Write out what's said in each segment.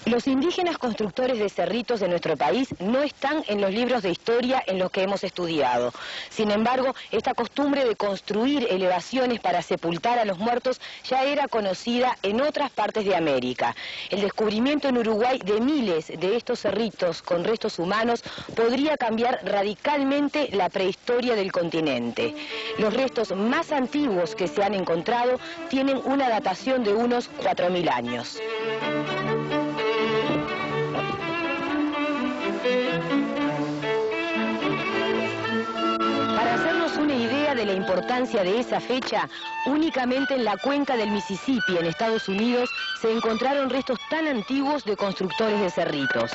Los indígenas constructores de cerritos de nuestro país no están en los libros de historia en los que hemos estudiado. Sin embargo, esta costumbre de construir elevaciones para sepultar a los muertos ya era conocida en otras partes de América. El descubrimiento en Uruguay de miles de estos cerritos con restos humanos podría cambiar radicalmente la prehistoria del continente. Los restos más antiguos que se han encontrado tienen una datación de unos 4.000 años. Para hacernos una idea de la importancia de esa fecha, únicamente en la cuenca del Mississippi, en Estados Unidos, se encontraron restos tan antiguos de constructores de cerritos.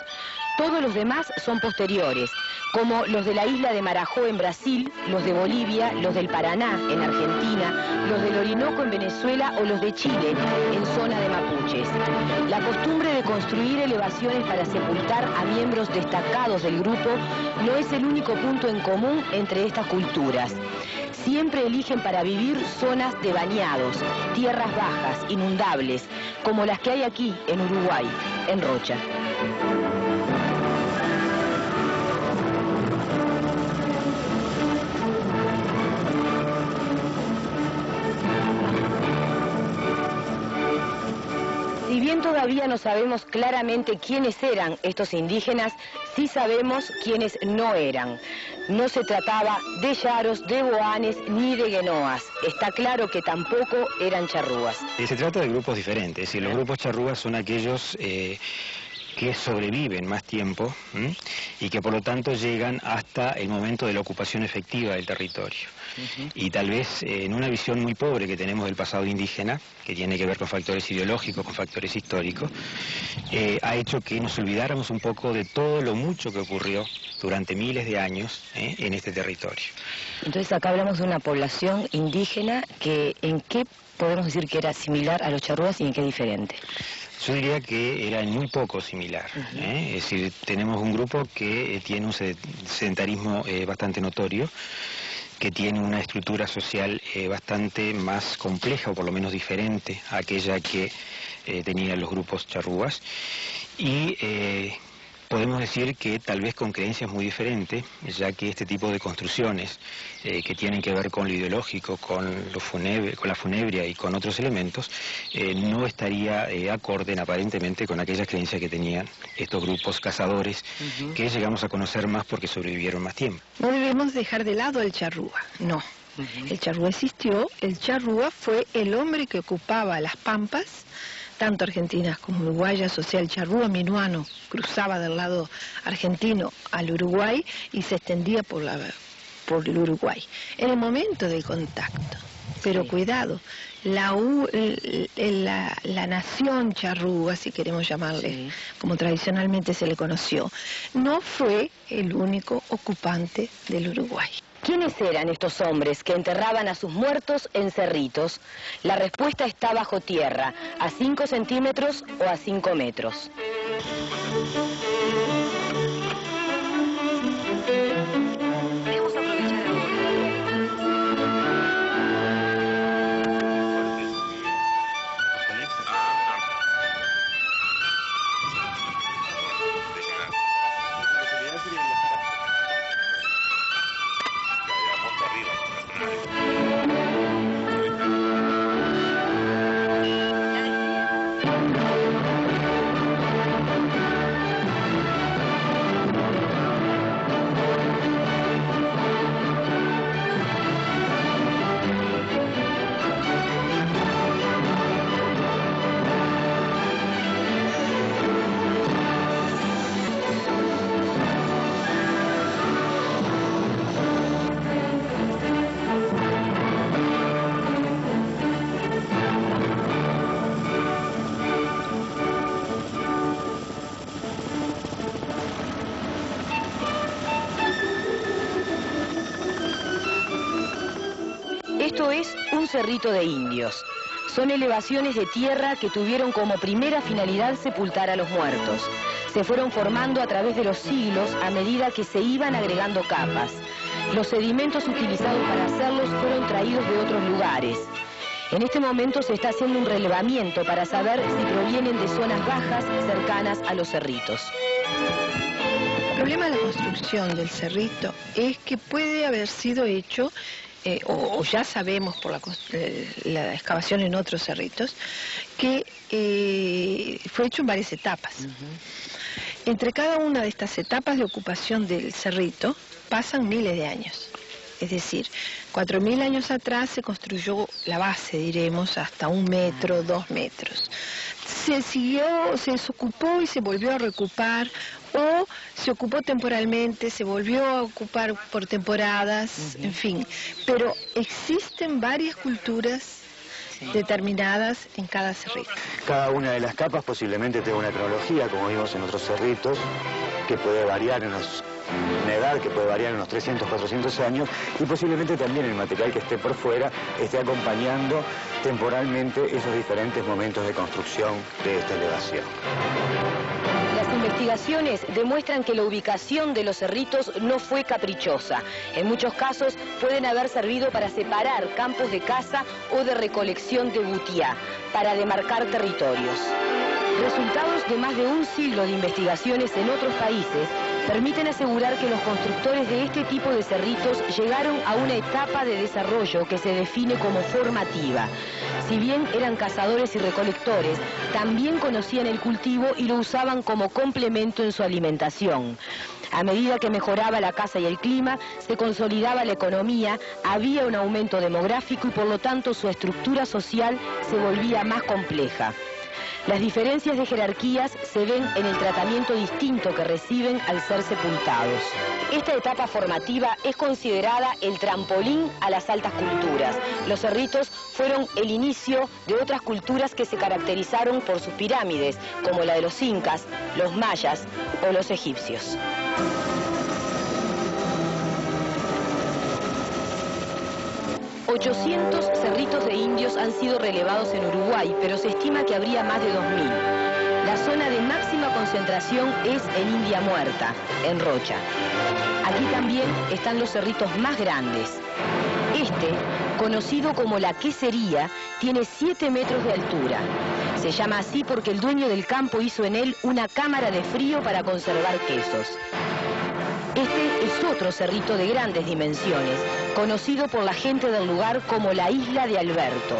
Todos los demás son posteriores, como los de la isla de Marajó en Brasil, los de Bolivia, los del Paraná en Argentina, los del Orinoco en Venezuela o los de Chile en zona de mapuches. La costumbre de construir elevaciones para sepultar a miembros destacados del grupo no es el único punto en común entre estas culturas. Siempre eligen para vivir zonas de bañados, tierras bajas, inundables, como las que hay aquí en Uruguay, en Rocha. Si bien todavía no sabemos claramente quiénes eran estos indígenas, sí sabemos quiénes no eran. No se trataba de yaros, de boanes ni de guenoas. Está claro que tampoco eran charrúas. Se trata de grupos diferentes. Es decir, los grupos charrúas son aquellos que sobreviven más tiempo y que por lo tanto llegan hasta el momento de la ocupación efectiva del territorio. Y tal vez en una visión muy pobre que tenemos del pasado indígena, que tiene que ver con factores ideológicos, con factores históricos, ha hecho que nos olvidáramos un poco de todo lo mucho que ocurrió durante miles de años en este territorio. Entonces acá hablamos de una población indígena que ¿en qué podemos decir que era similar a los charrúas y en qué diferente? Yo diría que era en muy poco similar. Es decir, tenemos un grupo que tiene un sedentarismo bastante notorio, que tiene una estructura social bastante más compleja, o por lo menos diferente a aquella que tenían los grupos charrúas, y podemos decir que tal vez con creencias muy diferentes, ya que este tipo de construcciones que tienen que ver con lo ideológico, con la funebria y con otros elementos, no estaría acorde aparentemente con aquellas creencias que tenían estos grupos cazadores, que llegamos a conocer más porque sobrevivieron más tiempo. No debemos dejar de lado el charrúa, no. El charrúa existió, el charrúa fue el hombre que ocupaba las pampas, tanto argentinas como uruguayas, o sea, el charrúa minuano cruzaba del lado argentino al Uruguay y se extendía por el Uruguay. En el momento del contacto, pero cuidado, la nación charrúa, si queremos llamarle, como tradicionalmente se le conoció, no fue el único ocupante del Uruguay. ¿Quiénes eran estos hombres que enterraban a sus muertos en cerritos? La respuesta está bajo tierra, a 5 centímetros o a 5 metros. Debemos aprovechar ahora. Esto es un cerrito de indios. Son elevaciones de tierra que tuvieron como primera finalidad sepultar a los muertos. Se fueron formando a través de los siglos a medida que se iban agregando capas. Los sedimentos utilizados para hacerlos fueron traídos de otros lugares. En este momento se está haciendo un relevamiento para saber si provienen de zonas bajas cercanas a los cerritos. El problema de la construcción del cerrito es que puede haber sido hecho, o ya sabemos por la excavación en otros cerritos, que fue hecho en varias etapas. Entre cada una de estas etapas de ocupación del cerrito pasan miles de años. Es decir, 4.000 años atrás se construyó la base, diremos, hasta 1 metro, 2 metros. Se siguió, se desocupó y se volvió a reocupar, o se ocupó temporalmente, se volvió a ocupar por temporadas, en fin. Pero existen varias culturas determinadas en cada cerrito. Cada una de las capas posiblemente tenga una cronología, como vimos en otros cerritos, que puede variar en una edad que puede variar en unos 300, 400 años, y posiblemente también el material que esté por fuera esté acompañando temporalmente esos diferentes momentos de construcción de esta elevación. Las investigaciones demuestran que la ubicación de los cerritos no fue caprichosa. En muchos casos pueden haber servido para separar campos de caza o de recolección de butiá, para demarcar territorios. Resultados de más de un siglo de investigaciones en otros países permiten asegurar que los constructores de este tipo de cerritos llegaron a una etapa de desarrollo que se define como formativa. Si bien eran cazadores y recolectores, también conocían el cultivo y lo usaban como complemento en su alimentación. A medida que mejoraba la caza y el clima, se consolidaba la economía, había un aumento demográfico y por lo tanto su estructura social se volvía más compleja. Las diferencias de jerarquías se ven en el tratamiento distinto que reciben al ser sepultados. Esta etapa formativa es considerada el trampolín a las altas culturas. Los cerritos fueron el inicio de otras culturas que se caracterizaron por sus pirámides, como la de los incas, los mayas o los egipcios. ...800 cerritos de indios han sido relevados en Uruguay, pero se estima que habría más de 2.000. La zona de máxima concentración es en India Muerta, en Rocha. Aquí también están los cerritos más grandes. Este, conocido como la quesería, tiene 7 metros de altura. Se llama así porque el dueño del campo hizo en él una cámara de frío para conservar quesos. Este es otro cerrito de grandes dimensiones, conocido por la gente del lugar como la Isla de Alberto.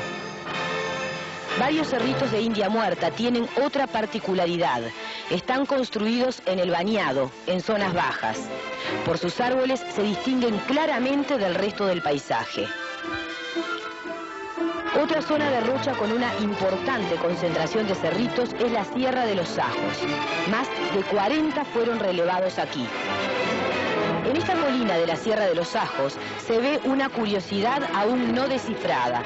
Varios cerritos de India Muerta tienen otra particularidad. Están construidos en el bañado, en zonas bajas. Por sus árboles se distinguen claramente del resto del paisaje. Otra zona de Rocha con una importante concentración de cerritos es la Sierra de los Sajos. Más de 40 fueron relevados aquí. En esta colina de la Sierra de los Sajos se ve una curiosidad aún no descifrada.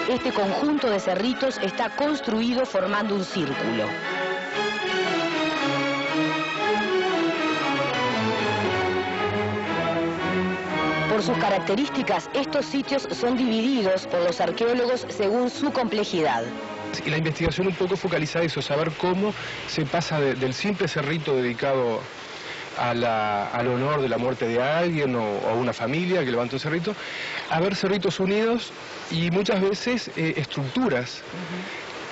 Este conjunto de cerritos está construido formando un círculo. Por sus características, estos sitios son divididos por los arqueólogos según su complejidad. Y la investigación un poco focalizada eso, saber cómo se pasa del simple cerrito dedicado al honor de la muerte de alguien o a una familia que levanta un cerrito, a ver cerritos unidos y muchas veces estructuras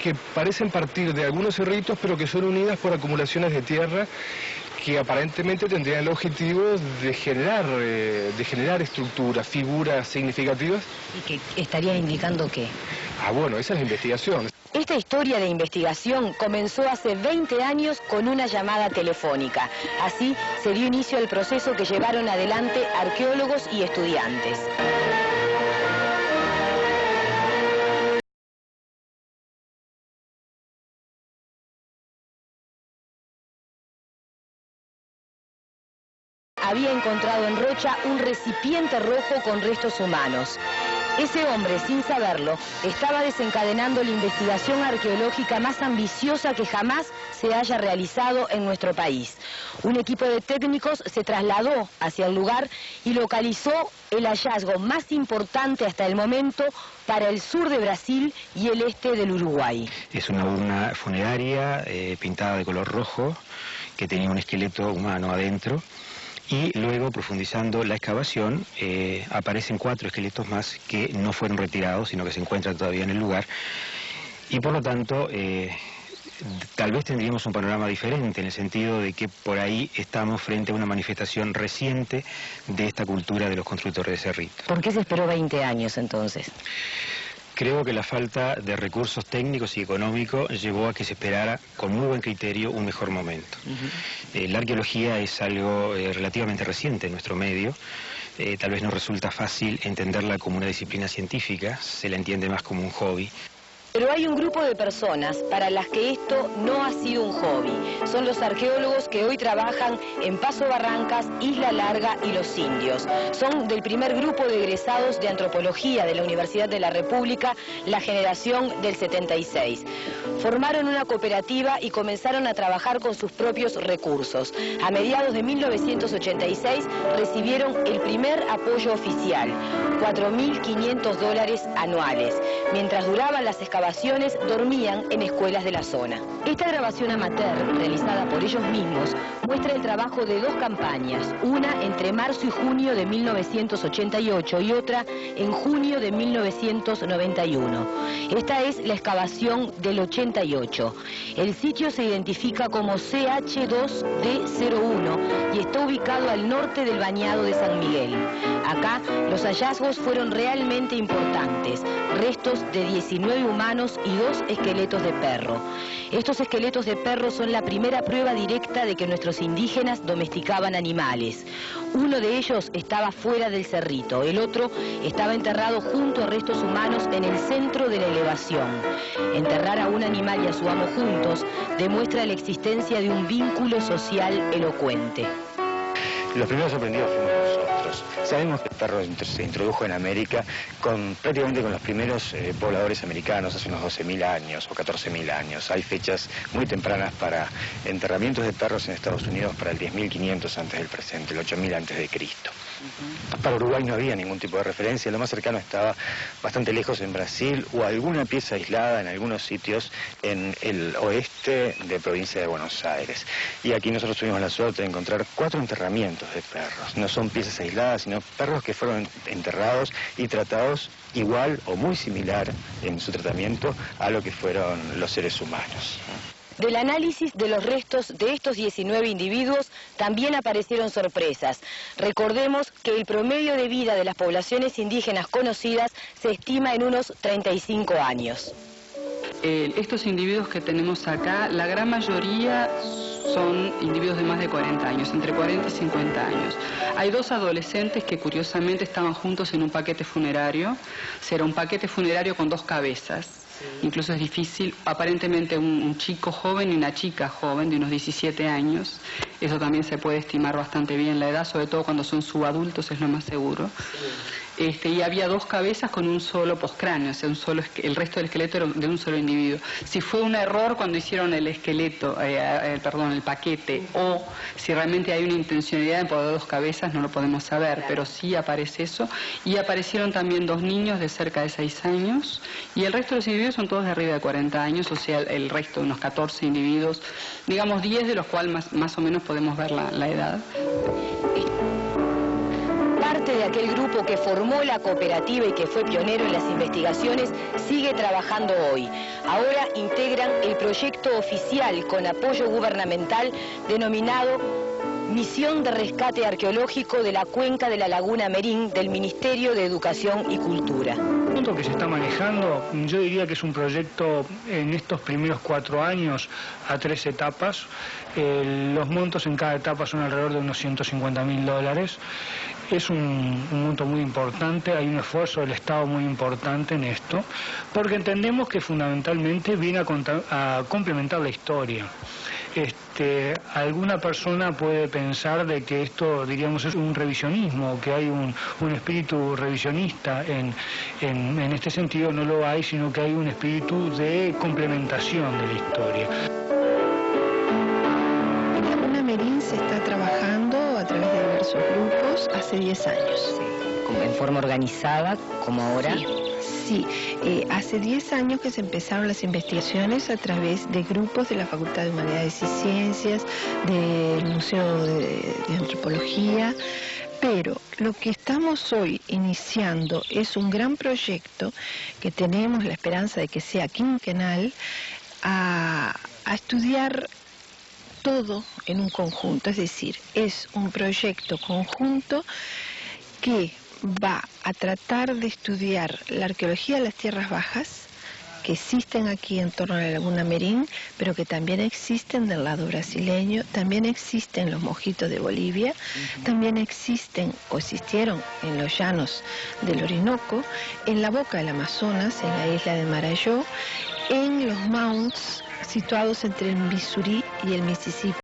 que parecen partir de algunos cerritos pero que son unidas por acumulaciones de tierra que aparentemente tendrían el objetivo de generar estructuras, figuras significativas. ¿Y que estarían indicando qué? Ah, bueno, esa es la investigación. Esta historia de investigación comenzó hace 20 años con una llamada telefónica. Así se dio inicio al proceso que llevaron adelante arqueólogos y estudiantes. Había encontrado en Rocha un recipiente rojo con restos humanos. Ese hombre, sin saberlo, estaba desencadenando la investigación arqueológica más ambiciosa que jamás se haya realizado en nuestro país. Un equipo de técnicos se trasladó hacia el lugar y localizó el hallazgo más importante hasta el momento para el sur de Brasil y el este del Uruguay. Es una urna funeraria pintada de color rojo que tenía un esqueleto humano adentro. Y luego, profundizando la excavación, aparecen 4 esqueletos más que no fueron retirados, sino que se encuentran todavía en el lugar. Y por lo tanto, tal vez tendríamos un panorama diferente, en el sentido de que por ahí estamos frente a una manifestación reciente de esta cultura de los constructores de cerritos. ¿Por qué se esperó 20 años entonces? Creo que la falta de recursos técnicos y económicos llevó a que se esperara con muy buen criterio un mejor momento. La arqueología es algo relativamente reciente en nuestro medio. Tal vez no resulta fácil entenderla como una disciplina científica, se la entiende más como un hobby. Pero hay un grupo de personas para las que esto no ha sido un hobby. Son los arqueólogos que hoy trabajan en Paso Barrancas, Isla Larga y Los Indios. Son del primer grupo de egresados de antropología de la Universidad de la República, la generación del 76. Formaron una cooperativa y comenzaron a trabajar con sus propios recursos. A mediados de 1986 recibieron el primer apoyo oficial, $4.500 anuales. Mientras duraban las excavaciones, dormían en escuelas de la zona. Esta grabación amateur, realizada por ellos mismos, muestra el trabajo de 2 campañas, una entre marzo y junio de 1988 y otra en junio de 1991. Esta es la excavación del 88. El sitio se identifica como CH2D01 y está ubicado al norte del bañado de San Miguel. Acá los hallazgos fueron realmente importantes, restos de 19 humanos y 2 esqueletos de perro. Estos esqueletos de perro son la primera prueba directa de que nuestros indígenas domesticaban animales. Uno de ellos estaba fuera del cerrito, el otro estaba enterrado junto a restos humanos en el centro de la elevación. Enterrar a un animal y a su amo juntos demuestra la existencia de un vínculo social elocuente. Los primeros sorprendidos fuimos nosotros. Sabemos que el perro se introdujo en América prácticamente con los primeros pobladores americanos hace unos 12.000 años o 14.000 años. Hay fechas muy tempranas para enterramientos de perros en Estados Unidos para el 10.500 antes del presente, el 8.000 antes de Cristo. Para Uruguay no había ningún tipo de referencia, lo más cercano estaba bastante lejos en Brasil o alguna pieza aislada en algunos sitios en el oeste de provincia de Buenos Aires. Y aquí nosotros tuvimos la suerte de encontrar 4 enterramientos de perros. No son piezas aisladas, sino perros que fueron enterrados y tratados igual o muy similar en su tratamiento a lo que fueron los seres humanos. Del análisis de los restos de estos 19 individuos también aparecieron sorpresas. Recordemos que el promedio de vida de las poblaciones indígenas conocidas se estima en unos 35 años. Estos individuos que tenemos acá, la gran mayoría son individuos de más de 40 años, entre 40 y 50 años. Hay 2 adolescentes que curiosamente estaban juntos en un paquete funerario. Será un paquete funerario con 2 cabezas. Incluso es difícil, aparentemente un chico joven y una chica joven de unos 17 años. Eso también se puede estimar bastante bien la edad, sobre todo cuando son subadultos, es lo más seguro. Y había 2 cabezas con un solo postcráneo, o sea, el resto del esqueleto era de un solo individuo. Si fue un error cuando hicieron el esqueleto, el paquete, o si realmente hay una intencionalidad en poner 2 cabezas, no lo podemos saber, pero sí aparece eso. Y aparecieron también 2 niños de cerca de 6 años, y el resto de los individuos son todos de arriba de 40 años, o sea, el resto de unos 14 individuos, digamos 10 de los cuales más o menos podemos ver la edad. Parte de aquel grupo que formó la cooperativa y que fue pionero en las investigaciones sigue trabajando hoy. Ahora integran el proyecto oficial con apoyo gubernamental denominado Misión de Rescate Arqueológico de la Cuenca de la Laguna Merín del Ministerio de Educación y Cultura. El punto que se está manejando, yo diría que es un proyecto en estos primeros 4 años a 3 etapas. Los montos en cada etapa son alrededor de unos $150.000. Es un monto muy importante, hay un esfuerzo del Estado muy importante en esto, porque entendemos que fundamentalmente viene a complementar la historia. Alguna persona puede pensar de que esto, diríamos, es un revisionismo, que hay un espíritu revisionista. En este sentido no lo hay, sino que hay un espíritu de complementación de la historia. En Laguna Merín se está trabajando a través de diversos grupos hace 10 años. ¿En forma organizada, como ahora? Sí. Sí, hace 10 años que se empezaron las investigaciones a través de grupos de la Facultad de Humanidades y Ciencias, del Museo de Antropología, pero lo que estamos hoy iniciando es un gran proyecto que tenemos la esperanza de que sea quinquenal, a estudiar todo en un conjunto, es decir, es un proyecto conjunto que va a tratar de estudiar la arqueología de las tierras bajas, que existen aquí en torno a la Laguna Merín, pero que también existen del lado brasileño, también existen los mojitos de Bolivia, también existen o existieron en los llanos del Orinoco, en la boca del Amazonas, en la isla de Marajó, en los mounts situados entre el Missouri y el Mississippi.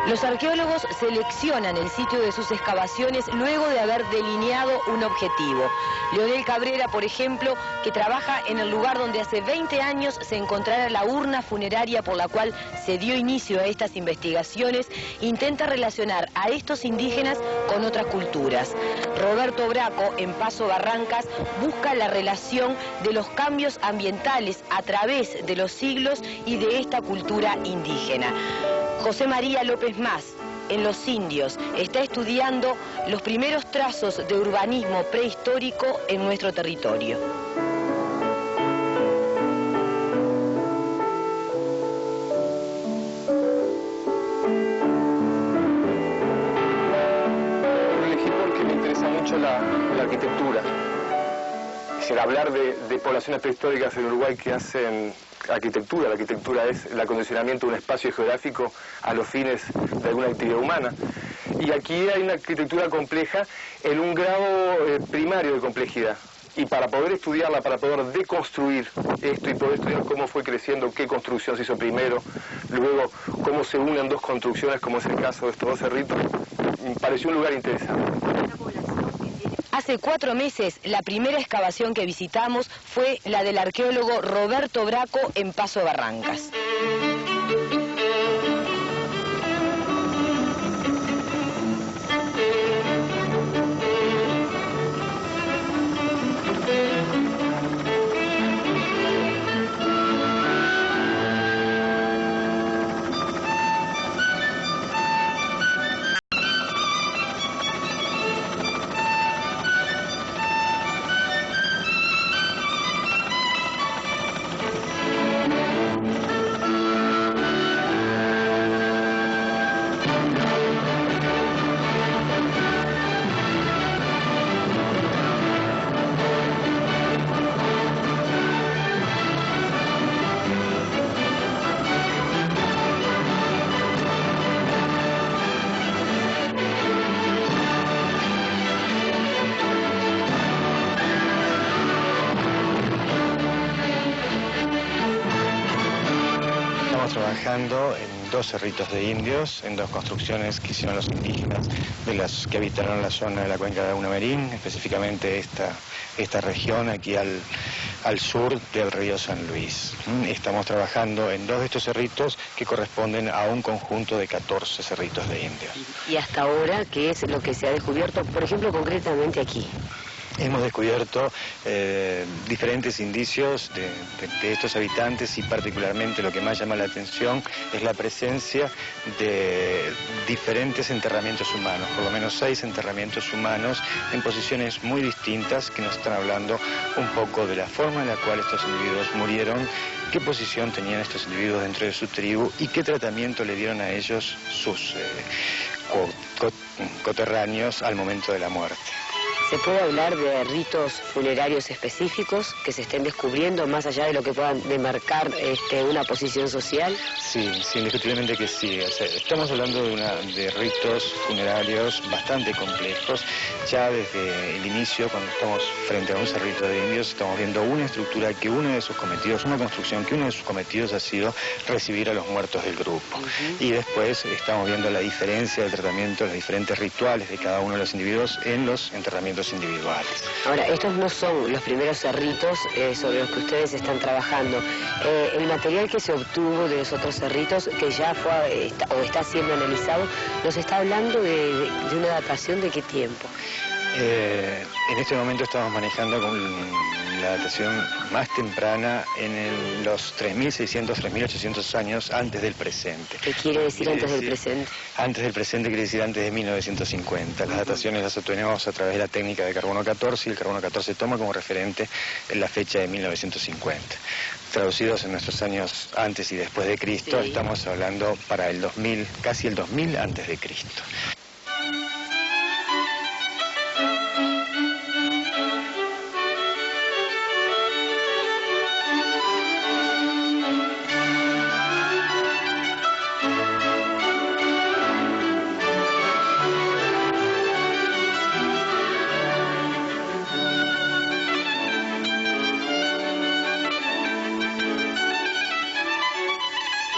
Los arqueólogos seleccionan el sitio de sus excavaciones luego de haber delineado un objetivo. Leonel Cabrera, por ejemplo, que trabaja en el lugar donde hace 20 años se encontrara la urna funeraria por la cual se dio inicio a estas investigaciones, intenta relacionar a estos indígenas con otras culturas. Roberto Braco, en Paso Barrancas, busca la relación de los cambios ambientales a través de los siglos y de esta cultura indígena. José María López Mas, en Los Indios, está estudiando los primeros trazos de urbanismo prehistórico en nuestro territorio. Lo elegí porque me interesa mucho la arquitectura. Quisiera hablar de poblaciones prehistóricas en Uruguay que hacen arquitectura. La arquitectura es el acondicionamiento de un espacio geográfico a los fines de alguna actividad humana. Y aquí hay una arquitectura compleja en un grado primario de complejidad. Y para poder estudiarla, para poder deconstruir esto y poder estudiar cómo fue creciendo, qué construcción se hizo primero, luego cómo se unen dos construcciones, como es el caso de estos dos cerritos, me pareció un lugar interesante. Hace 4 meses, la primera excavación que visitamos fue la del arqueólogo Roberto Braco en Paso Barrancas. trabajando en 2 cerritos de indios, en 2 construcciones que hicieron los indígenas de las que habitaron la zona de la cuenca de Unamerín, específicamente esta región aquí al sur del río San Luis. Estamos trabajando en 2 de estos cerritos que corresponden a un conjunto de 14 cerritos de indios. ¿Y hasta ahora qué es lo que se ha descubierto, por ejemplo, concretamente aquí? Hemos descubierto diferentes indicios de estos habitantes y particularmente lo que más llama la atención es la presencia de diferentes enterramientos humanos, por lo menos 6 enterramientos humanos en posiciones muy distintas que nos están hablando un poco de la forma en la cual estos individuos murieron, qué posición tenían estos individuos dentro de su tribu y qué tratamiento le dieron a ellos sus coterráneos al momento de la muerte. ¿Se puede hablar de ritos funerarios específicos que se estén descubriendo más allá de lo que puedan demarcar una posición social? Sí, indiscutiblemente que sí. O sea, estamos hablando de ritos funerarios bastante complejos. Ya desde el inicio, cuando estamos frente a un cerrito de indios, estamos viendo una estructura que uno de sus cometidos, una construcción que uno de sus cometidos ha sido recibir a los muertos del grupo. Y después estamos viendo la diferencia del tratamiento, los diferentes rituales de cada uno de los individuos en los enterramientos individuales. Ahora, estos no son los primeros cerritos sobre los que ustedes están trabajando. El material que se obtuvo de los otros cerritos, que ya fue o está siendo analizado, nos está hablando de una datación de qué tiempo. En este momento estamos manejando con la datación más temprana en los 3.600, 3.800 años antes del presente. ¿Qué quiere decir antes del presente? Antes del presente quiere decir antes de 1950. Las dataciones las obtenemos a través de la técnica de carbono 14 y el carbono 14 toma como referente la fecha de 1950. Traducidos en nuestros años antes y después de Cristo, sí. Estamos hablando para el 2000, casi el 2000 antes de Cristo.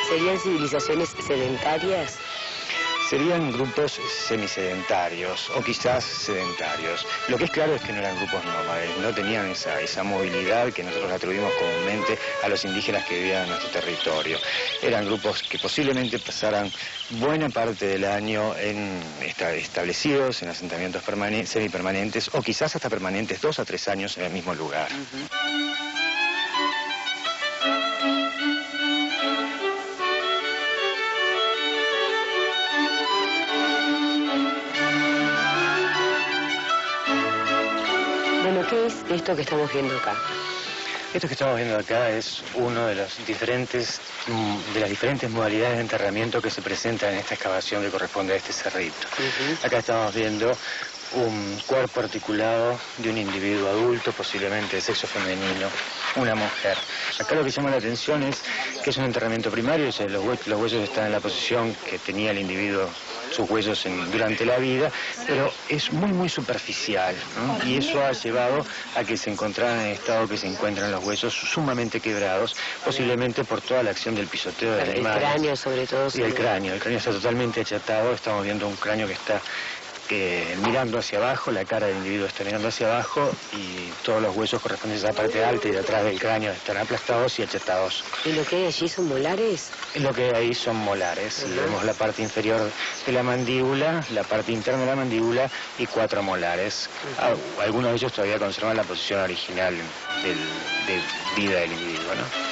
¿Serían civilizaciones sedentarias? Serían grupos semisedentarios o quizás sedentarios. Lo que es claro es que no eran grupos nómades, no tenían esa movilidad que nosotros atribuimos comúnmente a los indígenas que vivían en nuestro territorio. Eran grupos que posiblemente pasaran buena parte del año establecidos en asentamientos semipermanentes o quizás hasta permanentes 2 a 3 años en el mismo lugar. ¿Qué es esto que estamos viendo acá? Esto que estamos viendo acá es uno de las diferentes modalidades de enterramiento que se presentan en esta excavación que corresponde a este cerrito. Acá estamos viendo un cuerpo articulado de un individuo adulto, posiblemente de sexo femenino, una mujer. Acá lo que llama la atención es que es un enterramiento primario, o sea, los huesos están en la posición que tenía el individuo, sus huesos durante la vida, pero es muy superficial, ¿no? Y eso ha llevado a que se encontraran en el estado que se encuentran los huesos sumamente quebrados, posiblemente por toda la acción del pisoteo del animal. El cráneo sobre todo. Y el cráneo está totalmente achatado, estamos viendo un cráneo que está mirando hacia abajo, la cara del individuo está mirando hacia abajo y todos los huesos correspondientes a la parte alta y de atrás del cráneo están aplastados y achatados. ¿Y lo que hay allí son molares? Lo que hay ahí son molares. Vemos la parte inferior de la mandíbula, la parte interna de la mandíbula y 4 molares. Algunos de ellos todavía conservan la posición original de vida del individuo, ¿no?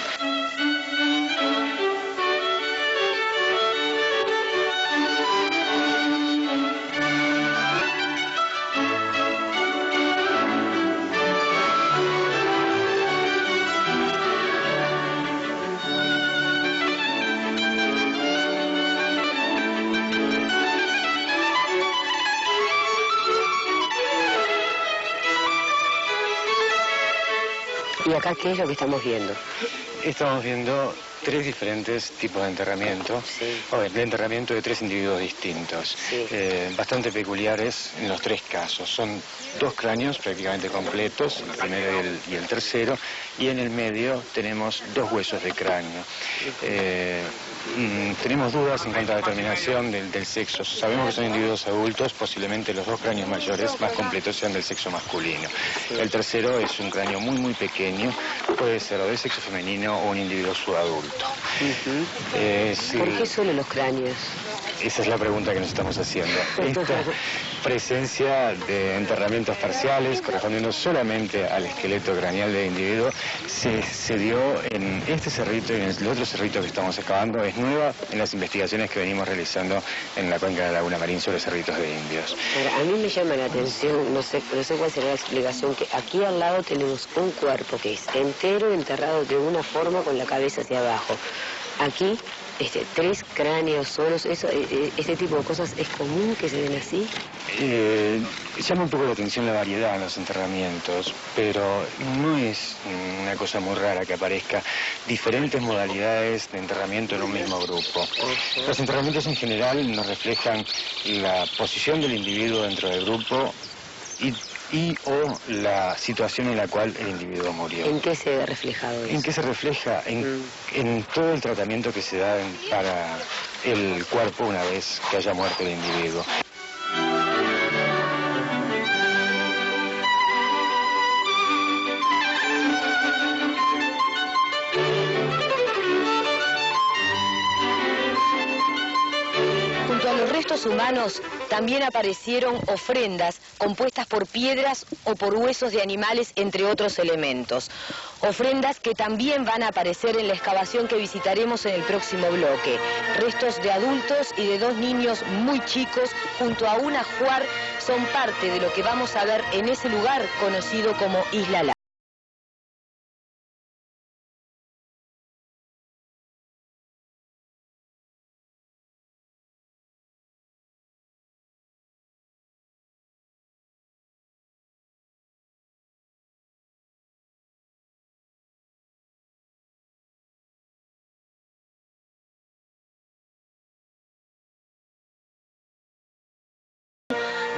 ¿Y acá qué es lo que estamos viendo? Estamos viendo 3 diferentes tipos de enterramiento, de enterramiento de 3 individuos distintos, bastante peculiares en los 3 casos. Son 2 cráneos prácticamente completos, el primero y el tercero, y en el medio tenemos 2 huesos de cráneo. tenemos dudas en cuanto a la determinación del sexo. Sabemos que son individuos adultos, posiblemente los dos cráneos mayores más completos sean del sexo masculino. El tercero es un cráneo muy pequeño, puede ser o del sexo femenino o un individuo subadulto. ¿Por qué solo los cráneos? Esa es la pregunta que nos estamos haciendo. Esta presencia de enterramientos parciales, correspondiendo solamente al esqueleto craneal del individuo, se dio en este cerrito y en el otro cerrito que estamos excavando. Es nueva en las investigaciones que venimos realizando en la cuenca de la Laguna Marín sobre cerritos de indios. Ahora, a mí me llama la atención, no sé cuál será la explicación, que aquí al lado tenemos un cuerpo que es entero enterrado de una forma con la cabeza hacia abajo. Aquí, 3 cráneos solos, ¿este tipo de cosas es común que se den así? Llama un poco la atención la variedad en los enterramientos, pero no es una cosa muy rara que aparezca diferentes modalidades de enterramiento en un mismo grupo. Los enterramientos en general nos reflejan la posición del individuo dentro del grupo o la situación en la cual el individuo murió. ¿En qué se ve reflejado eso? ¿En qué se refleja? En todo el tratamiento que se da para el cuerpo una vez que haya muerto el individuo. Junto a los restos humanos también aparecieron ofrendas compuestas por piedras o por huesos de animales, entre otros elementos. Ofrendas que también van a aparecer en la excavación que visitaremos en el próximo bloque. Restos de adultos y de 2 niños muy chicos junto a un ajuar son parte de lo que vamos a ver en ese lugar conocido como Isla La.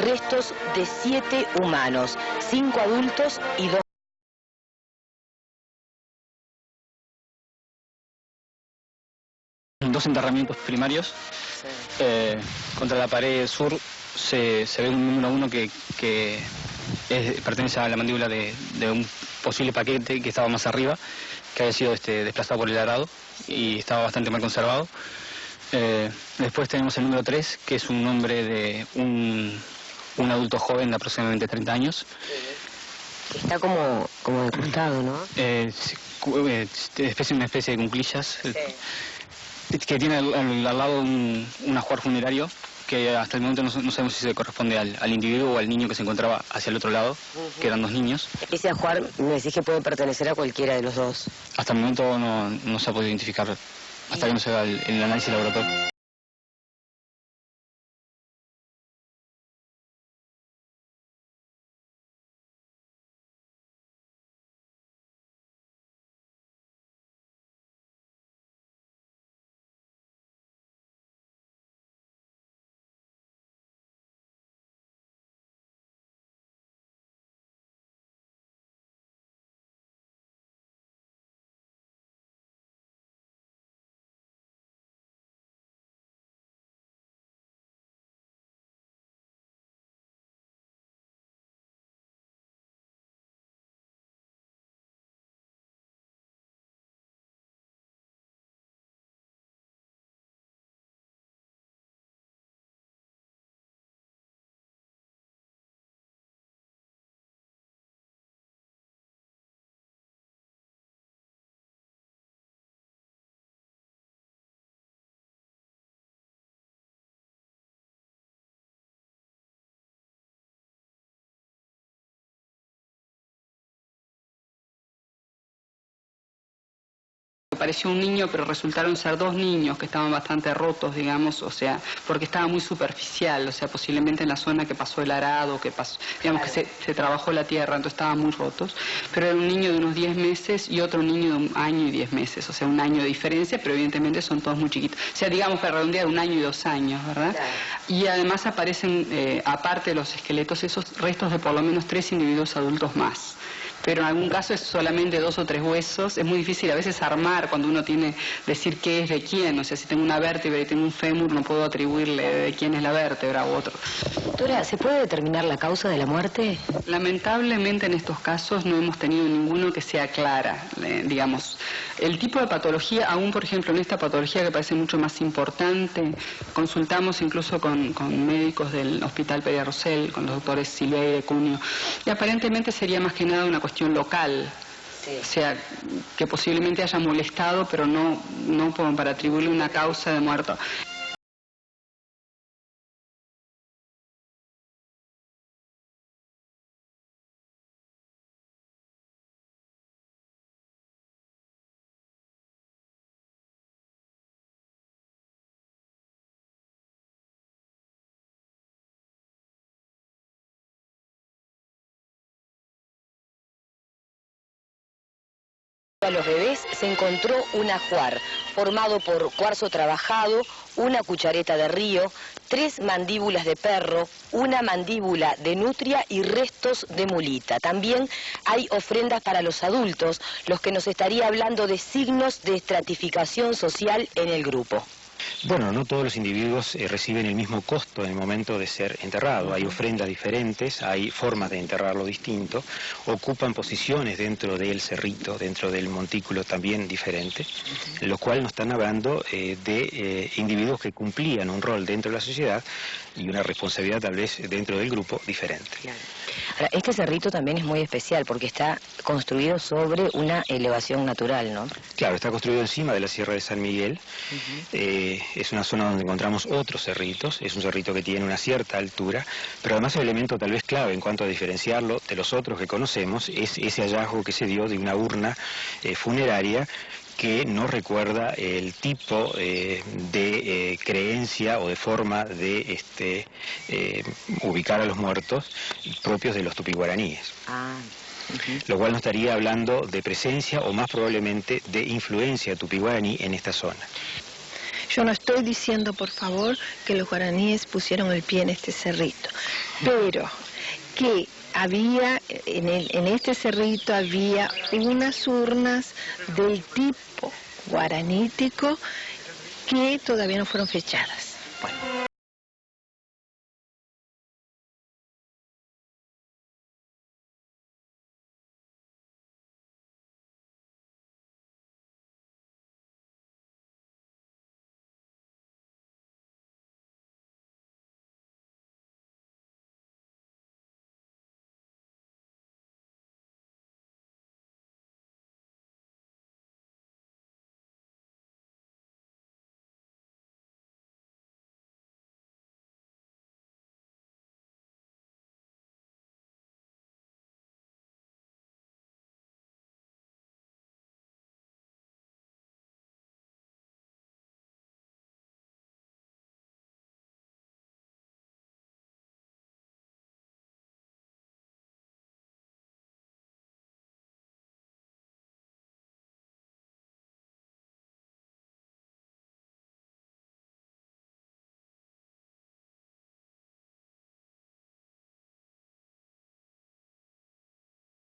Restos de 7 humanos, 5 adultos y 2. Dos enterramientos primarios. Contra la pared sur se ve un número 1 que pertenece a la mandíbula de un posible paquete que estaba más arriba, que había sido desplazado por el arado y estaba bastante mal conservado. Después tenemos el número 3, que es un hombre de un adulto joven de aproximadamente 30 años. Está como de costado, ¿no? Una especie de cunclillas, sí. Que tiene al lado un ajuar funerario que hasta el momento no sabemos si se corresponde al individuo o al niño que se encontraba hacia el otro lado, que eran 2 niños. Ese ajuar me decís que puede pertenecer a cualquiera de los dos. Hasta el momento no se ha podido identificar, hasta que no se haga el análisis laboratorio. Pareció un niño, pero resultaron ser 2 niños que estaban bastante rotos, digamos, o sea, porque estaba muy superficial, o sea, posiblemente en la zona que pasó el arado, que pasó, digamos, que se trabajó la tierra, entonces estaban muy rotos. Pero era un niño de unos 10 meses y otro niño de 1 año y 10 meses, o sea, 1 año de diferencia, pero evidentemente son todos muy chiquitos. O sea, digamos, para redondear 1 año y 2 años, ¿verdad? Claro. Y además aparecen, aparte de los esqueletos, esos restos de por lo menos 3 individuos adultos más. pero en algún caso es solamente 2 o 3 huesos. Es muy difícil a veces armar cuando uno tiene, decir qué es de quién. O sea, si tengo una vértebra y tengo un fémur, no puedo atribuirle de quién es la vértebra u otro. Doctora, ¿se puede determinar la causa de la muerte? Lamentablemente en estos casos no hemos tenido ninguno que sea clara, digamos. El tipo de patología, aún por ejemplo en esta patología que parece mucho más importante, consultamos incluso con médicos del Hospital Peria Rosell, con los doctores Silveira y Cunio, y aparentemente sería más que nada una cuestión local. Sí. O sea, que posiblemente haya molestado, pero no para atribuirle una causa de muerte. A los bebés se encontró un ajuar formado por cuarzo trabajado, una cuchareta de río, 3 mandíbulas de perro, una mandíbula de nutria y restos de mulita. También hay ofrendas para los adultos, los que nos estaría hablando de signos de estratificación social en el grupo. Bueno, no todos los individuos reciben el mismo costo en el momento de ser enterrado. Hay ofrendas diferentes, hay formas de enterrarlo distinto, ocupan posiciones dentro del cerrito, dentro del montículo también diferentes, lo cual nos están hablando de individuos que cumplían un rol dentro de la sociedad y una responsabilidad tal vez dentro del grupo diferente. Claro. Ahora, este cerrito también es muy especial porque está construido sobre una elevación natural, ¿no? Claro, está construido encima de la Sierra de San Miguel. Es una zona donde encontramos otros cerritos, es un cerrito que tiene una cierta altura, pero además el elemento tal vez clave en cuanto a diferenciarlo de los otros que conocemos es ese hallazgo que se dio de una urna funeraria que no recuerda el tipo de creencia o de forma de ubicar a los muertos propios de los tupiguaraníes. Lo cual nos estaría hablando de presencia o más probablemente de influencia tupiguaraní en esta zona. Yo no estoy diciendo, por favor, que los guaraníes pusieron el pie en este cerrito, pero que había, en este cerrito había unas urnas del tipo guaranítico que todavía no fueron fechadas. Bueno.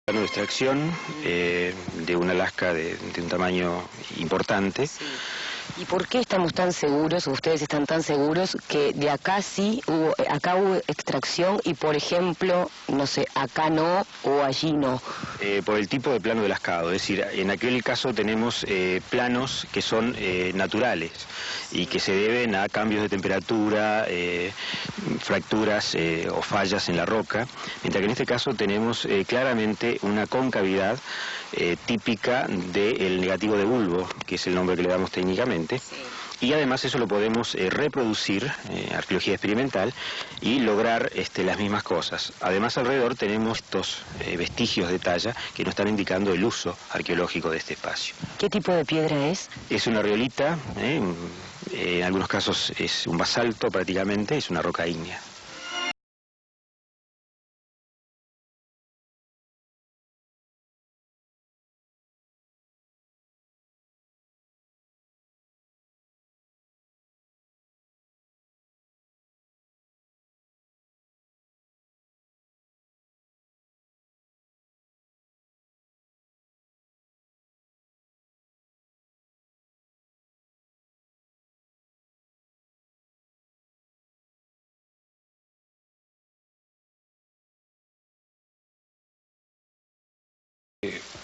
De extracción de una lasca de un tamaño importante. Sí. ¿Y por qué estamos tan seguros, o ustedes están tan seguros, que de acá sí acá hubo extracción y por ejemplo, no sé, acá no o allí no? Por el tipo de plano de lascado, es decir, en aquel caso tenemos planos que son naturales y que se deben a cambios de temperatura, fracturas o fallas en la roca, mientras que en este caso tenemos claramente una concavidad típica del negativo de bulbo, que es el nombre que le damos técnicamente. Y además eso lo podemos reproducir, arqueología experimental, y lograr las mismas cosas. Además alrededor tenemos estos vestigios de talla que nos están indicando el uso arqueológico de este espacio. ¿Qué tipo de piedra es? Es una riolita, en algunos casos es un basalto prácticamente, es una roca ígnea.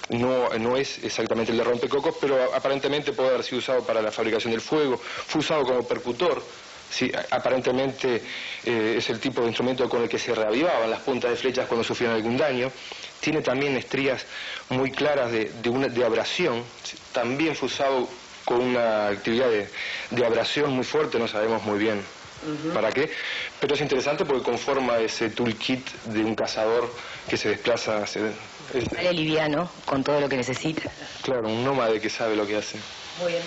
No es exactamente el de rompecocos, pero aparentemente puede haber sido usado para la fabricación del fuego, fue usado como percutor. Sí, aparentemente es el tipo de instrumento con el que se reavivaban las puntas de flechas cuando sufrían algún daño. Tiene también estrías muy claras de abrasión. También fue usado con una actividad de abrasión muy fuerte, no sabemos muy bien para qué, pero es interesante porque conforma ese toolkit de un cazador que se desplaza. Sale liviano, con todo lo que necesita. Claro, un nómade que sabe lo que hace. Muy bien.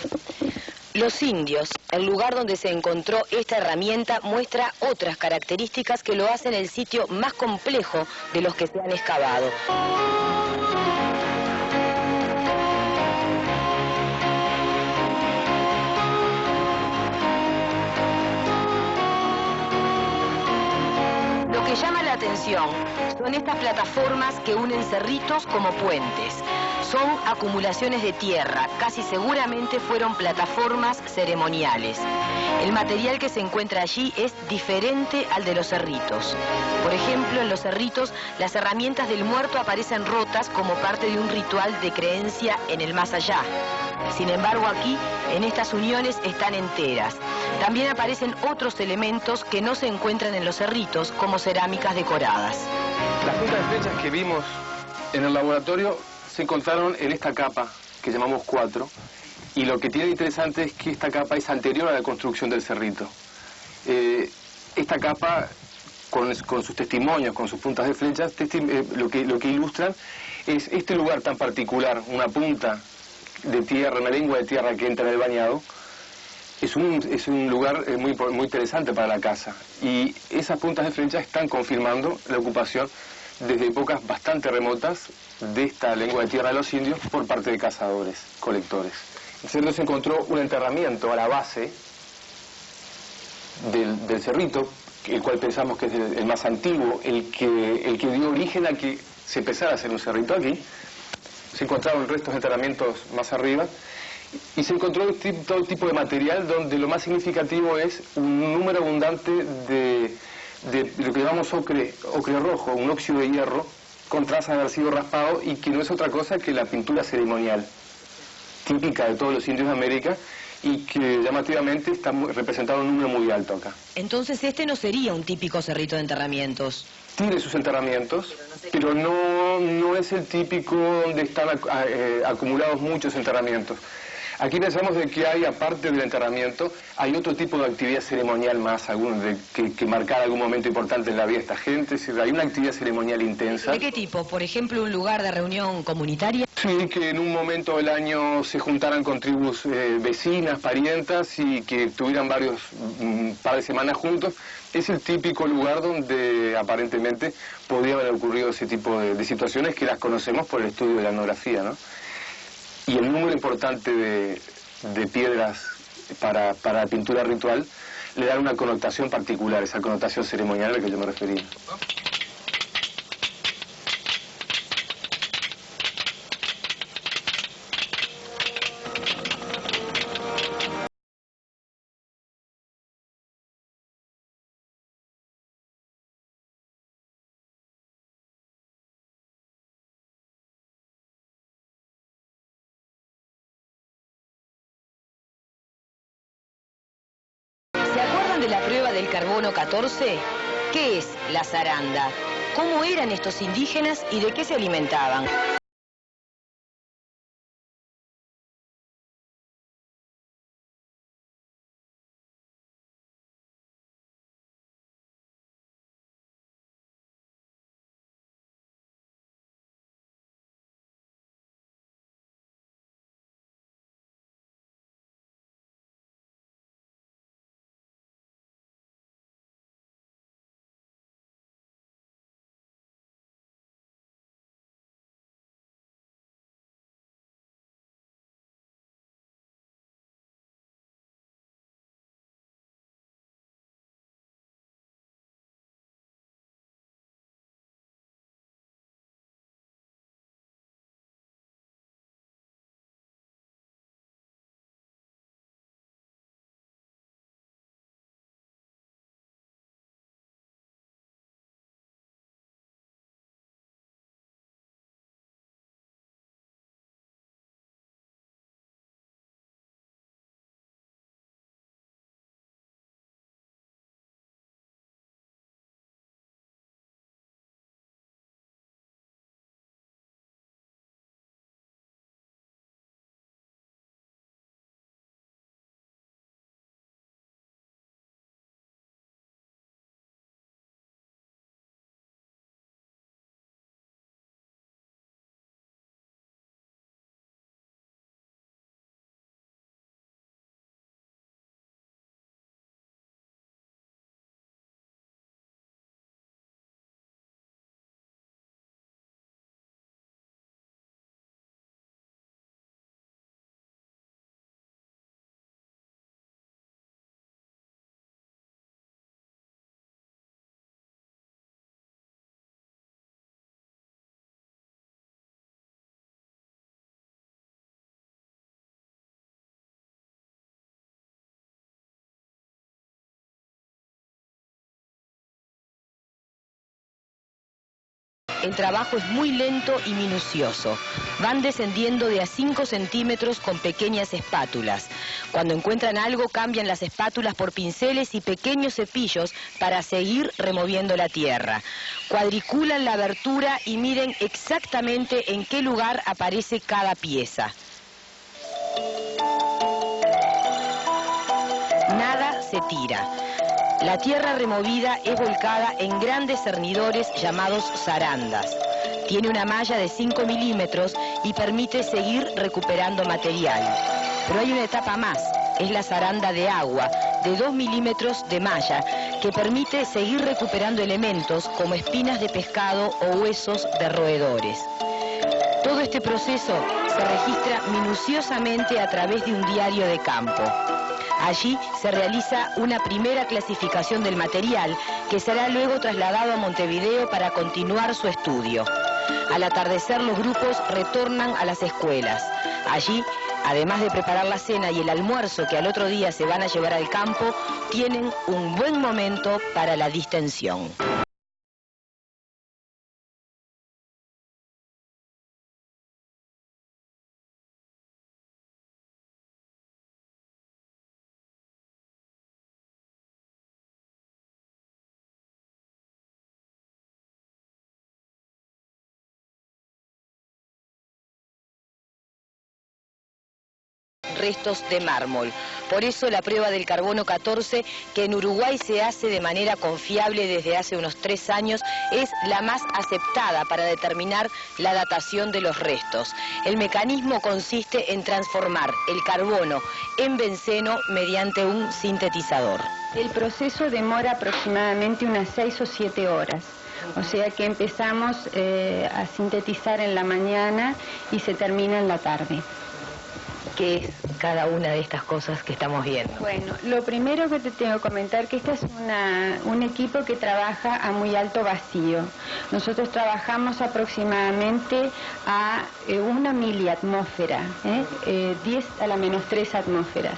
Los indios, el lugar donde se encontró esta herramienta, muestra otras características que lo hacen el sitio más complejo de los que se han excavado. Lo que llama la atención son estas plataformas que unen cerritos como puentes. Son acumulaciones de tierra, casi seguramente fueron plataformas ceremoniales. El material que se encuentra allí es diferente al de los cerritos. Por ejemplo, en los cerritos, las herramientas del muerto aparecen rotas como parte de un ritual de creencia en el más allá. Sin embargo, aquí, en estas uniones, están enteras. También aparecen otros elementos que no se encuentran en los cerritos, como cerámicas decoradas. Las puntas de flechas que vimos en el laboratorio se encontraron en esta capa, que llamamos 4, y lo que tiene interesante es que esta capa es anterior a la construcción del cerrito. Esta capa, con sus testimonios, con sus puntas de flechas, lo que ilustran es este lugar tan particular, una punta de tierra, una lengua de tierra que entra en el bañado. Es un lugar muy interesante para la caza, y esas puntas de flecha están confirmando la ocupación desde épocas bastante remotas de esta lengua de tierra de los indios por parte de cazadores, colectores. Entonces se encontró un enterramiento a la base del cerrito, el cual pensamos que es el más antiguo, el que dio origen a que se empezara a hacer un cerrito aquí. Se encontraron restos de enterramientos más arriba, y se encontró todo tipo de material donde lo más significativo es un número abundante de lo que llamamos ocre rojo, un óxido de hierro con trazas de haber sido raspado, y que no es otra cosa que la pintura ceremonial típica de todos los indios de América, y que llamativamente está representado un número muy alto acá. Entonces este no sería un típico cerrito de enterramientos. Tiene sus enterramientos, pero no es el típico donde están acumulados muchos enterramientos. Aquí pensamos de que hay, aparte del enterramiento, hay otro tipo de actividad ceremonial más, que marcar algún momento importante en la vida de esta gente. Es decir, hay una actividad ceremonial intensa. ¿De qué tipo? Por ejemplo, un lugar de reunión comunitaria. Sí, que en un momento del año se juntaran con tribus vecinas, parientas, y que tuvieran un par de semanas juntos. Es el típico lugar donde aparentemente podría haber ocurrido ese tipo de situaciones, que las conocemos por el estudio de la etnografía, ¿no? Y el número importante de piedras para la pintura ritual le dan una connotación particular, esa connotación ceremonial a la que yo me refería. ¿Se acuerdan de la prueba del carbono 14? ¿Qué es la zaranda? ¿Cómo eran estos indígenas y de qué se alimentaban? el trabajo es muy lento y minucioso. Van descendiendo de a 5 centímetros con pequeñas espátulas. Cuando encuentran algo, cambian las espátulas por pinceles y pequeños cepillos para seguir removiendo la tierra. Cuadriculan la abertura y miren exactamente en qué lugar aparece cada pieza. Nada se tira. La tierra removida es volcada en grandes cernidores llamados zarandas. Tiene una malla de 5 milímetros y permite seguir recuperando material. Pero hay una etapa más, es la zaranda de agua, de 2 milímetros de malla, que permite seguir recuperando elementos como espinas de pescado o huesos de roedores. Todo este proceso se registra minuciosamente a través de un diario de campo. Allí se realiza una primera clasificación del material que será luego trasladado a Montevideo para continuar su estudio. Al atardecer los grupos retornan a las escuelas. Allí, además de preparar la cena y el almuerzo que al otro día se van a llevar al campo, tienen un buen momento para la distensión. Restos de mármol. Por eso la prueba del carbono 14, que en Uruguay se hace de manera confiable desde hace unos 3 años, es la más aceptada para determinar la datación de los restos. El mecanismo consiste en transformar el carbono en benceno mediante un sintetizador. El proceso demora aproximadamente unas 6 o 7 horas. O sea que empezamos a sintetizar en la mañana y se termina en la tarde. ¿Qué es cada una de estas cosas que estamos viendo? Bueno, lo primero que te tengo que comentar que este es un equipo que trabaja a muy alto vacío. Nosotros trabajamos aproximadamente a 1 miliatmósfera, 10 a la menos 3 atmósferas.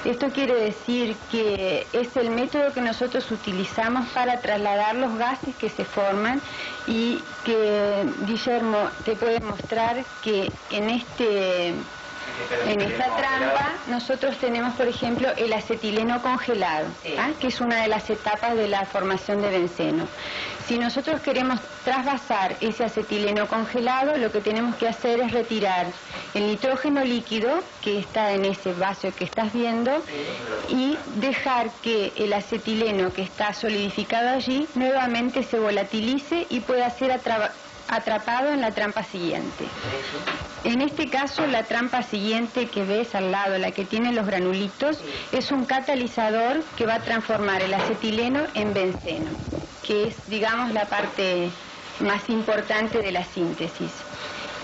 Esto quiere decir que es el método que nosotros utilizamos para trasladar los gases que se forman y que Guillermo te puede mostrar que en esta trampa nosotros tenemos, por ejemplo, el acetileno congelado, que es una de las etapas de la formación de benceno. Si nosotros queremos trasvasar ese acetileno congelado, lo que tenemos que hacer es retirar el nitrógeno líquido que está en ese vaso que estás viendo y dejar que el acetileno que está solidificado allí nuevamente se volatilice y pueda ser atrapado en la trampa siguiente. En este caso, la trampa siguiente que ves al lado, la que tiene los granulitos, es un catalizador que va a transformar el acetileno en benceno, que es, digamos, la parte más importante de la síntesis.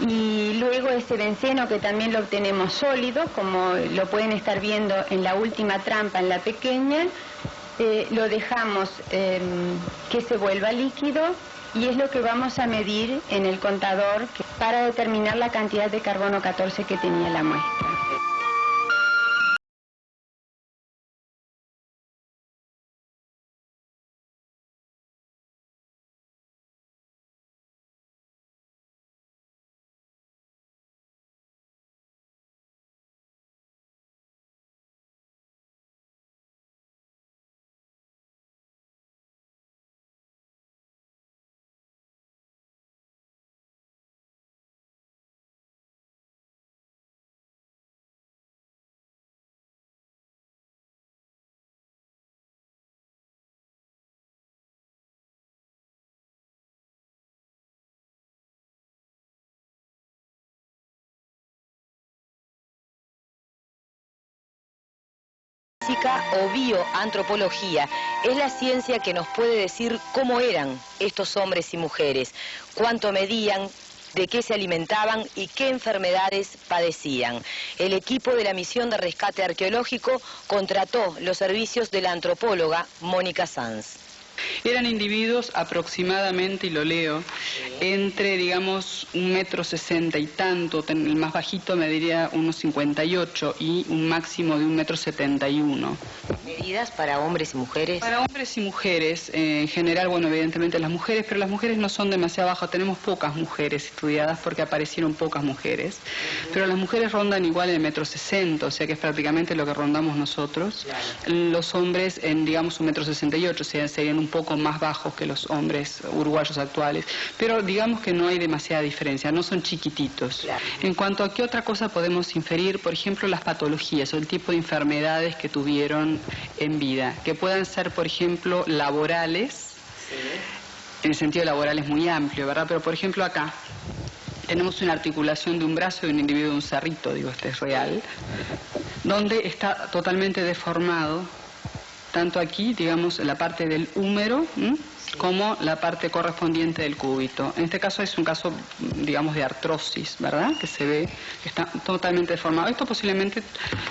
Y luego ese benceno, que también lo obtenemos sólido, como lo pueden estar viendo en la última trampa, en la pequeña, lo dejamos que se vuelva líquido y es lo que vamos a medir en el contador para determinar la cantidad de carbono 14 que tenía la muestra. O bioantropología es la ciencia que nos puede decir cómo eran estos hombres y mujeres, cuánto medían, de qué se alimentaban y qué enfermedades padecían. El equipo de la misión de rescate arqueológico contrató los servicios de la antropóloga Mónica Sanz. Eran individuos aproximadamente, y lo leo, entre, digamos, 1,60 m y tanto, el más bajito mediría unos 58 y un máximo de 1,71 m. ¿Medidas para hombres y mujeres? Para hombres y mujeres, en general, bueno, evidentemente las mujeres, pero las mujeres no son demasiado bajas, tenemos pocas mujeres estudiadas porque aparecieron pocas mujeres, pero las mujeres rondan igual en 1,60 m, o sea que es prácticamente lo que rondamos nosotros. Los hombres en, digamos, 1,68 m, o sea, serían un poco más bajos que los hombres uruguayos actuales, pero digamos que no hay demasiada diferencia, no son chiquititos. En cuanto a qué otra cosa podemos inferir, por ejemplo, las patologías o el tipo de enfermedades que tuvieron en vida, que puedan ser, por ejemplo, laborales, en el sentido laboral es muy amplio, ¿verdad? Pero, por ejemplo, acá tenemos una articulación de un brazo de un individuo de un cerrito, digo, este es real, donde está totalmente deformado, tanto aquí, digamos, la parte del húmero, como la parte correspondiente del cúbito. En este caso es un caso, digamos, de artrosis, ¿verdad? Que se ve que está totalmente deformado. Esto posiblemente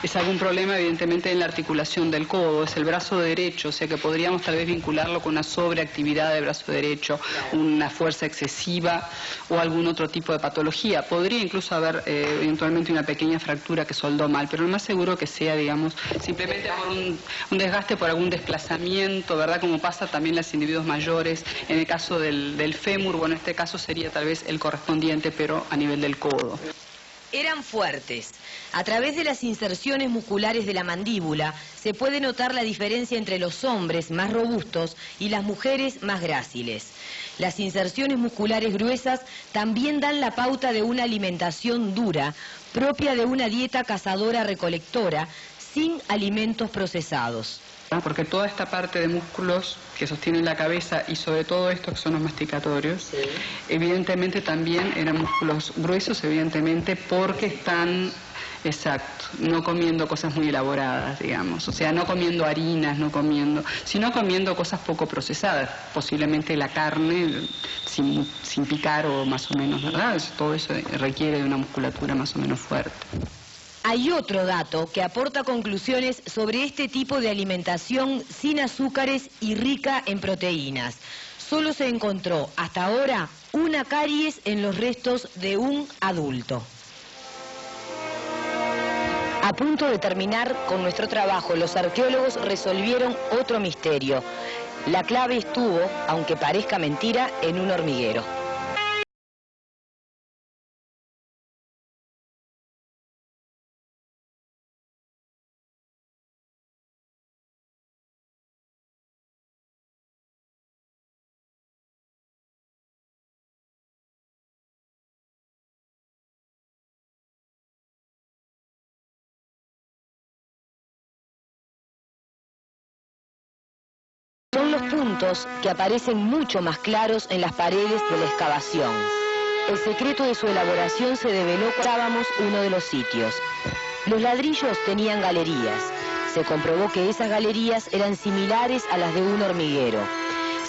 es algún problema, evidentemente, en la articulación del codo. Es el brazo derecho, o sea que podríamos tal vez vincularlo con una sobreactividad del brazo derecho, una fuerza excesiva o algún otro tipo de patología. Podría incluso haber eventualmente una pequeña fractura que soldó mal, pero lo más seguro que sea, digamos, simplemente por un desgaste, por algún desplazamiento, ¿verdad? Como pasa también en los individuos mayores. En el caso del fémur, bueno, en este caso sería tal vez el correspondiente, pero a nivel del codo. Eran fuertes. A través de las inserciones musculares de la mandíbula se puede notar la diferencia entre los hombres más robustos y las mujeres más gráciles. Las inserciones musculares gruesas también dan la pauta de una alimentación dura, propia de una dieta cazadora-recolectora, sin alimentos procesados. Porque toda esta parte de músculos que sostienen la cabeza y sobre todo estos que son los masticatorios, evidentemente también eran músculos gruesos, evidentemente, porque están, exacto, no comiendo cosas muy elaboradas, digamos, o sea, no comiendo harinas, sino comiendo cosas poco procesadas, posiblemente la carne sin picar o más o menos, ¿verdad? Todo eso requiere de una musculatura más o menos fuerte. Hay otro dato que aporta conclusiones sobre este tipo de alimentación sin azúcares y rica en proteínas. Solo se encontró hasta ahora una caries en los restos de un adulto. A punto de terminar con nuestro trabajo, los arqueólogos resolvieron otro misterio. La clave estuvo, aunque parezca mentira, en un hormiguero. Son los puntos que aparecen mucho más claros en las paredes de la excavación. El secreto de su elaboración se develó cuando estábamos uno de los sitios. Los ladrillos tenían galerías. Se comprobó que esas galerías eran similares a las de un hormiguero.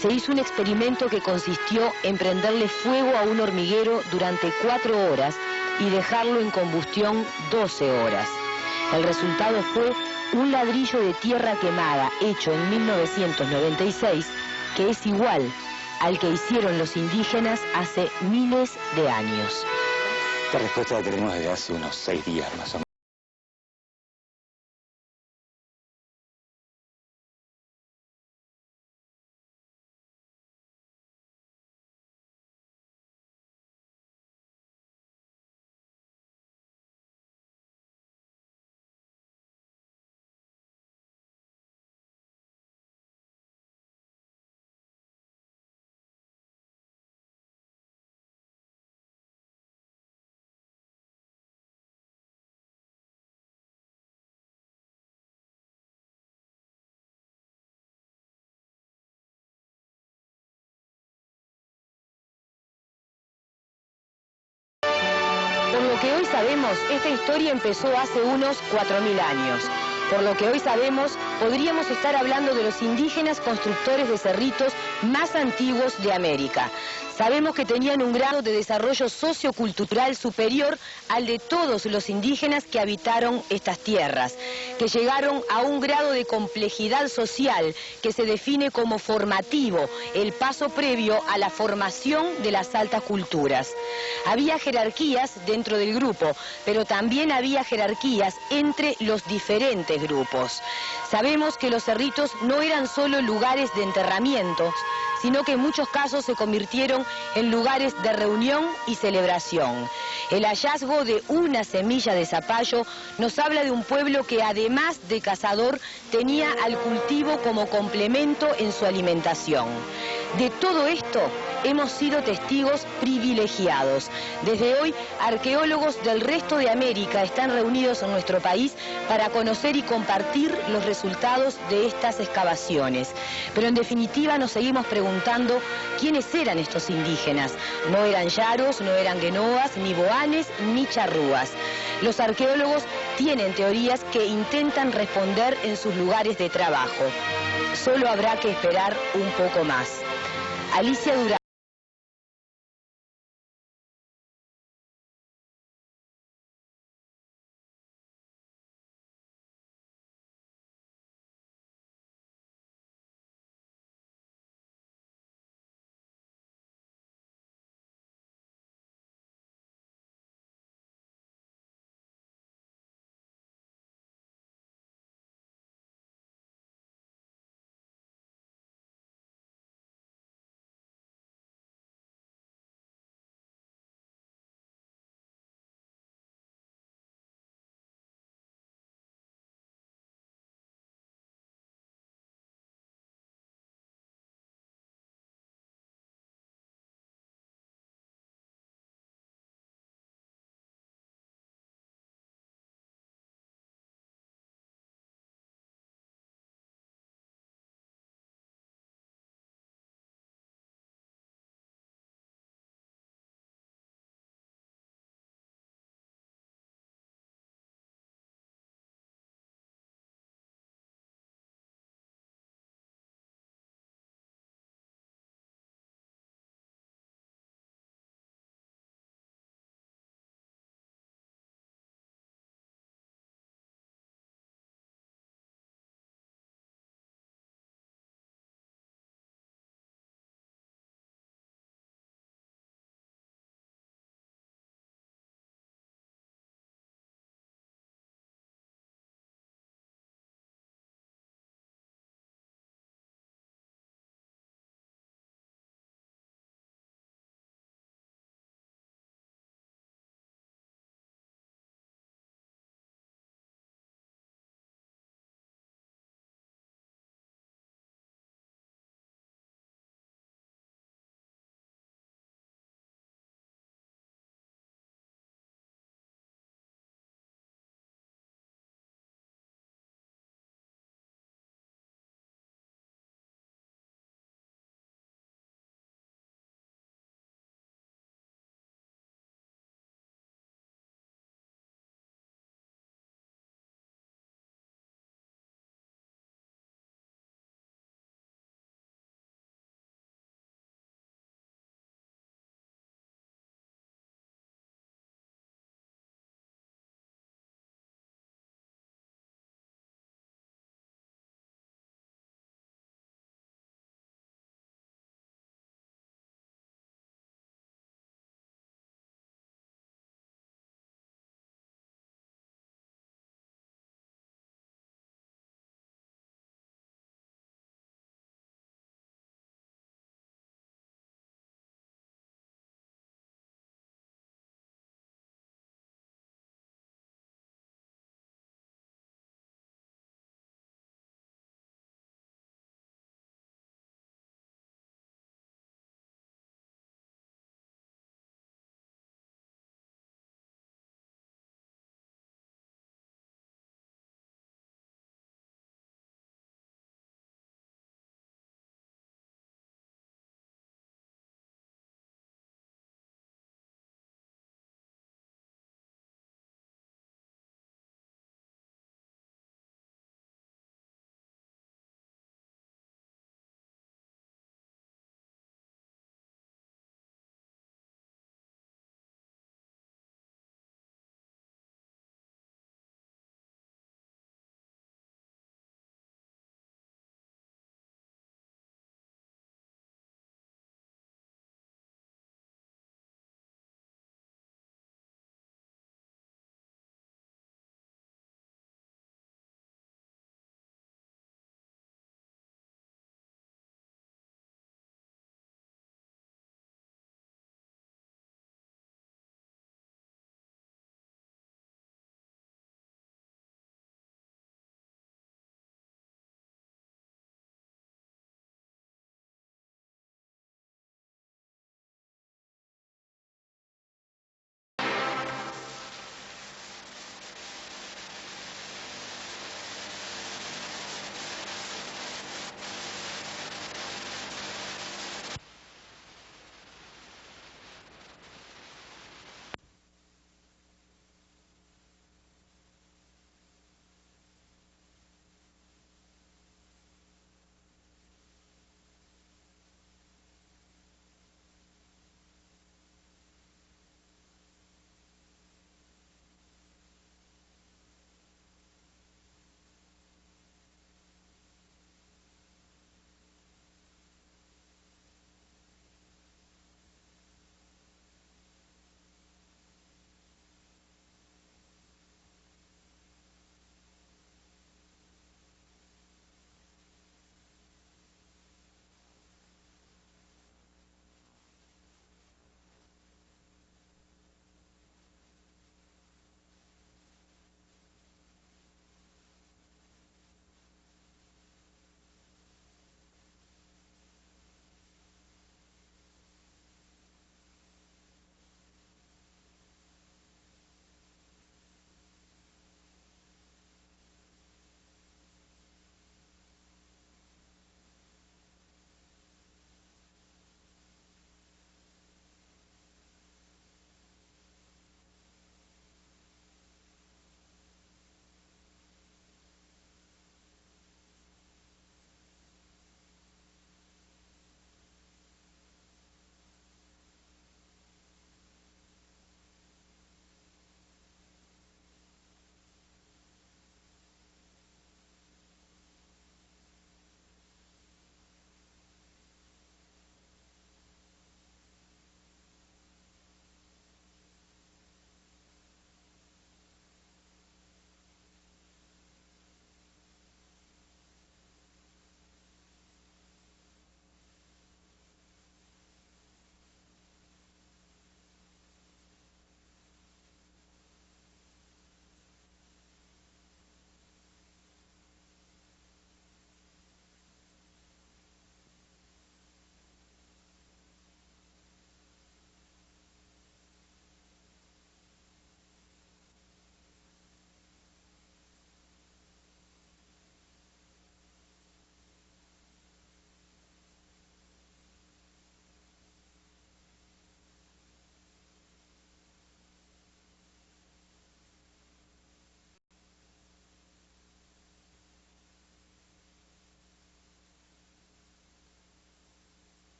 Se hizo un experimento que consistió en prenderle fuego a un hormiguero durante 4 horas y dejarlo en combustión 12 horas. El resultado fue un ladrillo de tierra quemada hecho en 1996, que es igual al que hicieron los indígenas hace miles de años. Esta respuesta la tenemos desde hace unos 6 días más o menos. Por lo que hoy sabemos, esta historia empezó hace unos 4.000 años. Por lo que hoy sabemos, podríamos estar hablando de los indígenas constructores de cerritos más antiguos de América. Sabemos que tenían un grado de desarrollo sociocultural superior al de todos los indígenas que habitaron estas tierras, que llegaron a un grado de complejidad social que se define como formativo, el paso previo a la formación de las altas culturas. Había jerarquías dentro del grupo, pero también había jerarquías entre los diferentes grupos. Sabemos que los cerritos no eran solo lugares de enterramientos, sino que en muchos casos se convirtieron en lugares de reunión y celebración. El hallazgo de una semilla de zapallo nos habla de un pueblo que además de cazador tenía al cultivo como complemento en su alimentación. De todo esto hemos sido testigos privilegiados. Desde hoy, arqueólogos del resto de América están reunidos en nuestro país para conocer y compartir los resultados de estas excavaciones. Pero en definitiva nos seguimos preguntando quiénes eran estos indígenas. No eran yaros, no eran guenoas, ni boanes, ni charrúas. Los arqueólogos tienen teorías que intentan responder en sus lugares de trabajo. Solo habrá que esperar un poco más. Alicia Durán.